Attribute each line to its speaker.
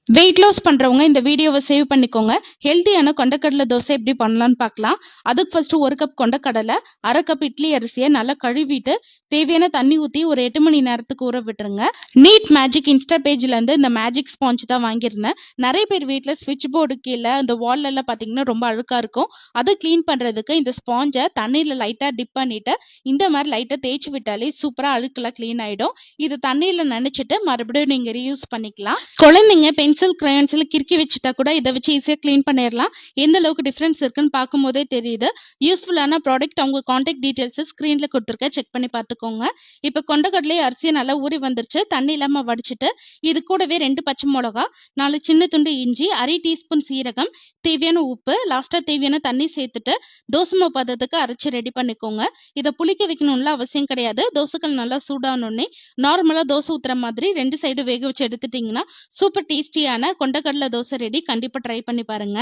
Speaker 1: Weight loss பண்றவங்க இந்த வீடியோவை சேவ் பண்ணிக்கோங்க. ஹெல்த்தியான கொண்டக்கடலை தோசை எப்படி பண்ணலாம்னு பார்க்கலாம். அதுக்கு ஃபர்ஸ்ட் 1 கப் கொண்டக்கடலை, 1/2 கப் இட்லி அரிசியை நல்லா கழுவிட்டு தேவையான தண்ணி ஊற்றி ஒரு 8 மணி நேரத்துக்கு ஊற விட்டுருங்க. நீட் மேஜிக் இன்ஸ்டா பேஜ்ல இருந்து இந்த மேஜிக் ஸ்பாஞ்ச் தான் வாங்கியிருந்தேன். நிறைய பேர் வீட்டில் ஸ்விட்ச் போர்டு கீழே இந்த வால்ல எல்லாம் பார்த்தீங்கன்னா ரொம்ப அழுக்கா இருக்கும். அதை க்ளீன் பண்றதுக்கு இந்த ஸ்பாஞ்சை தண்ணியில் லைட்டாக டிப் பண்ணிட்டு இந்த மாதிரி லைட்டாக தேய்ச்சி விட்டாலே சூப்பராக அழுக்கெல்லாம் க்ளீன் ஆயிடும். இது தண்ணியில் நினைச்சிட்டு மறுபடியும் நீங்க ரீயூஸ் பண்ணிக்கலாம். குழந்தைங்க பென்சில் கிரையான்ஸ்ல கிறுக்கி வச்சுட்டா கூட இதை வச்சு ஈஸியாக க்ளீன் பண்ணிடலாம். எந்த அளவுக்கு டிஃப்ரென்ஸ் இருக்குன்னு பார்க்கும் போதே தெரியுது. யூஸ்ஃபுல்லான ப்ராடக்ட் அவங்க காண்டாக்ட் டீட்டெயில்ஸ் ஸ்க்ரீனில் கொடுத்துருக்கேன், செக் பண்ணி பார்த்துக்கோங்க. இப்போ கொண்டக்கடலை அரிசியை நல்லா ஊறி வந்துருச்சு. தண்ணி இல்லாமல் வடிச்சிட்டு இது கூடவே 2 பச்சை மிளகா, 4 சின்ன துண்டு இஞ்சி, 1/2 டீஸ்பூன் சீரகம், தேவையான உப்பு, லாஸ்ட்டாக தேவையான தண்ணி சேர்த்துட்டு தோசை மாவு பதத்துக்கு அரைச்சி ரெடி பண்ணிக்கோங்க. இதை புளிக்க வைக்கணும்ல அவசியம் கிடையாது. தோசைகள் நல்லா சூடானோடனே நார்மலாக தோசை ஊற்றுற மாதிரி 2 சைடு வேக வச்சு எடுத்துட்டிங்கன்னா சூப்பர் டேஸ்டியான கொண்டக்கடலை தோசை ரெடி. கண்டிப்பாக ட்ரை பண்ணி பாருங்க.